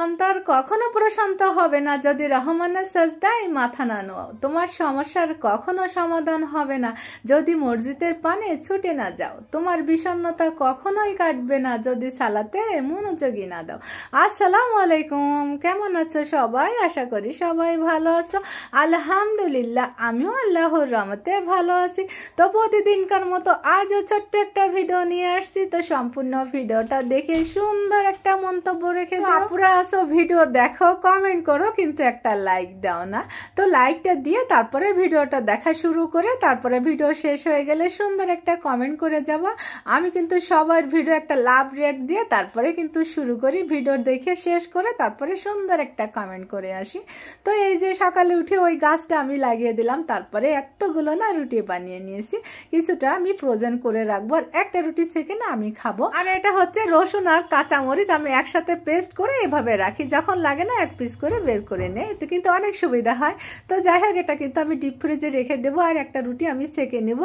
অন্তর কখনো প্রশান্ত হবে না যদি রহমানের সাজদায় মাথা না নোয়াও। তোমার সমস্যার কখনো সমাধান হবে না যদি মসজিদের পানে ছুটে না যাও। তোমার বিষণ্ণতা কখনোই কাটবে না যদি সালাতে মনোযোগী না দাও। আসসালামু আলাইকুম, কেমন আছো সবাই? আশা করি সবাই ভালো আছো। আলহামদুলিল্লাহ, আমিও আল্লাহর রহমতে ভালো আছি। তো প্রতিদিনকার মতো আজও ছোট্ট একটা ভিডিও নিয়ে আসছি। তো সম্পূর্ণ ভিডিওটা দেখে সুন্দর একটা মন্তব্য রেখে আপুরা আসো, ভিডিও দেখো, কমেন্ট করো, কিন্তু একটা লাইক দাও না। তো লাইকটা দিয়ে তারপরে ভিডিওটা দেখা শুরু করে তারপরে ভিডিও শেষ হয়ে গেলে সুন্দর একটা কমেন্ট করে যাবা। আমি কিন্তু সবার ভিডিও একটা লাভ রিয়াক্ট দিয়ে তারপরে কিন্তু শুরু করি, ভিডিও দেখে শেষ করে তারপরে সুন্দর একটা কমেন্ট করে আসি। তো এই যে সকালে উঠে ওই গাছটা আমি লাগিয়ে দিলাম, তারপরে এতগুলো না রুটি বানিয়ে নিয়েছি। কিছুটা আমি ফ্রোজেন করে রাখবো, আর একটা রুটি থেকে না আমি খাবো। আর এটা হচ্ছে রসুন আর কাঁচামরিচ আমি একসাথে পেস্ট করে এভাবে রাখি, যখন লাগে না এক পিস করে বের করে নেই, এতে কিন্তু অনেক সুবিধা হয়। তো যাই হোক, এটা কিন্তু আমি ডিপ ফ্রিজে রেখে দেবো। আর একটা রুটি আমি সেকে নেব।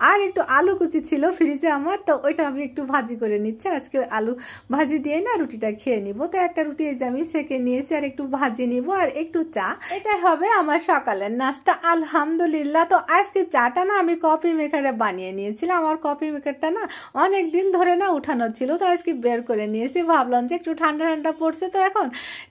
আর একটু আলু কুচি ছিল ফ্রিজে আমার, তো ওইটা আমি একটু ভাজি করে নিচ্ছি। আজকে আলু ভাজি দিয়ে না রুটিটা খেয়ে নিব। তো একটা রুটি এই যে আমি সেকে নিয়েছি, আর একটু ভাজি নিব আর একটু চা। এটা হবে আমার সকালের নাস্তা আলহামদুলিল্লাহ। তো আজকে চাটা না আমি কফি মেকারে বানিয়ে নিয়েছিলাম। আমার কফি মেকারটা না অনেক দিন ধরে না উঠানো ছিল, তো আজকে বের করে নিয়েছি। ভাবলাম যে একটু ঠান্ডা ঠান্ডা পড়ছে, তো এখন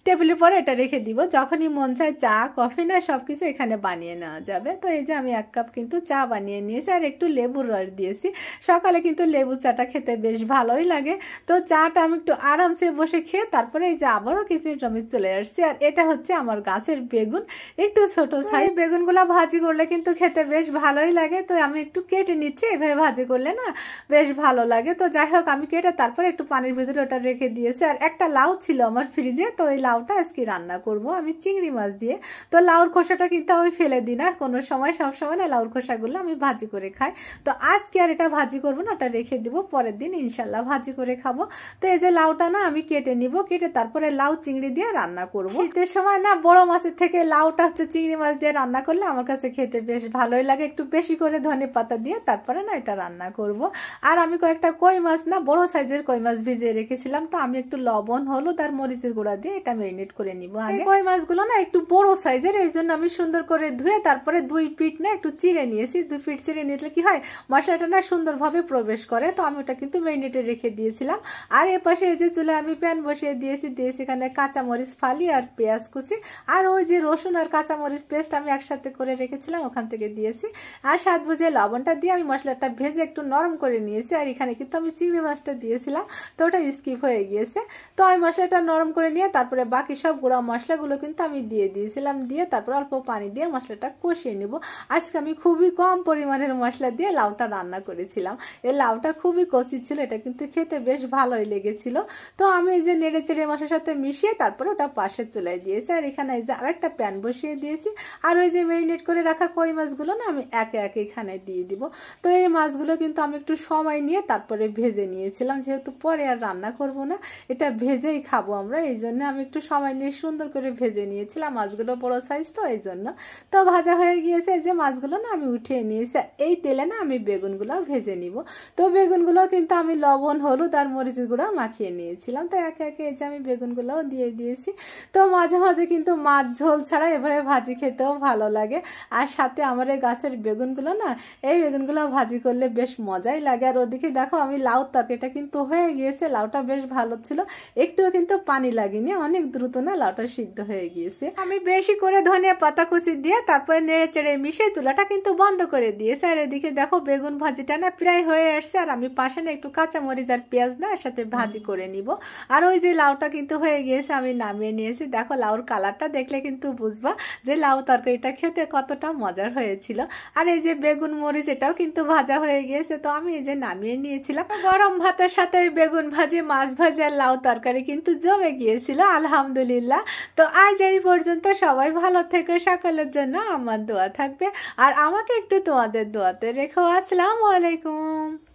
টেবিলের পরে এটা রেখে দিব, যখনই মন চায় চা কফি না সব কিছু এখানে বানিয়ে নেওয়া যাবে। তো এই যে আমি 1 কাপ কিন্তু চা বানিয়ে নিয়েছি, আর একটু লেবুর রস দিয়েছি। সকালে কিন্তু লেবু চাটা খেতে বেশ ভালোই লাগে। তো চাটা আমি একটু আরামসে বসে খেয়ে তারপরে এই যে আবারও কিচেনে আমি চলে আসছি। আর এটা হচ্ছে আমার গাছের বেগুন, একটু ছোট সাইজ। বেগুনগুলো ভাজি করলে কিন্তু খেতে বেশ ভালোই লাগে। তো আমি একটু কেটে নিচ্ছি, এভাবে ভাজি করলে না বেশ ভালো লাগে। তো যাই হোক, আমি কেটে তারপরে একটু পানির ভিতরে ওটা রেখে দিয়েছি। আর একটা লাউ ছিল আমার ফ্রিজে, তো ওই লাউটা আজকে রান্না করব আমি চিংড়ি মাছ দিয়ে। তো লাউর খোসাটা কিন্তু আমি ফেলে দিই না কোনো সময়, সব সময় না লাউর খোসাগুলো আমি ভাজি করে খাই। তো আজকে আর এটা ভাজি করবো না, ওটা রেখে দিব, পরের দিন ইনশাল্লাহ ভাজি করে খাবো। তো এই যে লাউটা না আমি কেটে নিব, কেটে তারপরে লাউ চিংড়ি দিয়ে রান্না করব। শীতের সময় না বড় মাছের থেকে লাউটা হচ্ছে চিংড়ি মাছ দিয়ে রান্না করলে আমার কাছে খেতে বেশ ভালোই লাগে। একটু বেশি করে ধনে পাতা দিয়ে তারপরে না এটা রান্না করব। আর আমি কয়েকটা কই মাছ না বড় সাইজের কই মাছ ভিজিয়ে রেখেছিলাম, তো আমি একটু লবণ হলুদ আর মরিচের গুঁড়া দিয়ে এটা ম্যারিনেট করে নিব। আগে কই মাছগুলো না একটু বড় সাইজের, এই জন্য আমি সুন্দর করে ধুয়ে তারপরে 2 পিঠ না একটু চিড়ে নিয়েছি। 2 পিঠ চিড়ে নিলে কি হয়, মশলাটা না সুন্দরভাবে প্রবেশ করে। তো আমি ওটা কিন্তু ম্যারিনেটে রেখে দিয়েছিলাম। আর এপাশে এই যে চুলে আমি প্যান বসিয়ে দিয়েছি এখানে কাঁচামরিচ ফালি আর পেঁয়াজ কুচি, আর ওই যে রসুন আর কাঁচামরিচ পেস্ট আমি একসাথে করে রেখেছিলাম ওখান থেকে দিয়েছি। আর স্বাদ বুঝে লবণটা দিয়ে আমি মশলাটা ভেজে একটু নরম করে নিয়েছি। আর এখানে কিন্তু আমি চিংড়ি মাছটা দিয়েছিলাম, তো ওটা স্কিপ হয়ে গিয়েছে। তো আমি মশলাটা নরম করে নিয়ে তারপরে বাকি সব গুঁড়া মশলাগুলো কিন্তু আমি দিয়ে দিয়েছিলাম, দিয়ে তারপর অল্প পানি দিয়ে মশলাটা কষিয়ে নিব। আজকে আমি খুবই কম পরিমাণের মশলা দিয়ে লাউটা রান্না করেছিলাম। এই লাউটা খুবই কচি ছিল, এটা কিন্তু খেতে বেশ ভালোই লেগেছিল। তো আমি এই যে নেড়ে চেড়ে মশলার সাথে মিশিয়ে তারপরে ওটা পাশে চলে দিয়েছি। আর এখানে এই যে আরেকটা প্যান বসিয়ে দিয়েছি। আর ওই যে ম্যারিনেট করে রাখা কই মাছগুলো না আমি একে একে এখানে দিয়ে দিব। তো এই মাছগুলো কিন্তু আমি একটু সময় নিয়ে তারপরে ভেজে নিয়েছিলাম, যেহেতু পরে আর রান্না করব না, এটা ভেজেই খাবো আমরা, এই জন্য আমি একটু সময় নিয়ে সুন্দর করে ভেজে নিয়েছিলাম। মাছগুলো বড় সাইজ, তো এই জন্য। তো ভাজা হয়ে গিয়েছে, এই যে মাছগুলো না আমি উঠিয়ে নিয়েছি। এই তেলে না আমি বেগুনগুলো ভেজে নিব। তো বেগুনগুলো কিন্তু আমি লবণ হলুদ আর মরিচের গুঁড়া মাখিয়ে নিয়েছিলাম। তো একে একে এই যে আমি বেগুনগুলোও দিয়ে দিয়েছি। তো মাঝে মাঝে কিন্তু মাছ ঝোল ছাড়া এভাবে ভাজি খেতেও ভালো লাগে। আর সাথে আমার এই গাছের বেগুনগুলো না, এই বেগুনগুলো ভাজি করলে বেশ মজাই লাগে। আর ওদিকে দেখো আমি লাউ তরকারিটা কিন্তু হয়ে গিয়েছে, লাউটা বেশ ভালো ছিল, একটুও কিন্তু পানি লাগেনি, অনেক দ্রুত না লাউটা সিদ্ধ হয়ে গিয়েছে। আমি বেশি করে ধনিয়া পাতা কুচি দিয়ে তারপরে নেড়ে চেড়ে মিশিয়ে চুলাটা কিন্তু বন্ধ করে দিয়েছে। আর এদিকে দেখো বেগুন ভাজিটা না প্রায় হয়ে আসছে। আর আমি পাশে না একটু কাঁচামরিচ আর পেঁয়াজ না এর সাথে ভাজি করে নিব। আর ওই যে লাউটা কিন্তু হয়ে গিয়েছে, আমি নামিয়ে নিয়েছি। দেখো লাউর কালারটা দেখলে কিন্তু বুঝবা যে লাউ তরকারিটা খেতে কতটা মজার হয়েছিল। আর এই যে বেগুন মরিচ এটাও কিন্তু ভাজা হয়ে গিয়েছে, তো আমি এই যে নামিয়ে নিয়েছিলাম। গরম ভাতের সাথে বেগুন ভাজি, মাছ ভাজি আর লাউ তরকারি কিন্তু জমে গিয়েছিল আলহামদুলিল্লাহ। তো আজ এই পর্যন্ত, সবাই ভালো থেকে সকলের জন্য আমার দোয়া থাকবে, আর আমাকে একটু তোমাদের দোয়াতে রেখো। আসসালামু আলাইকুম।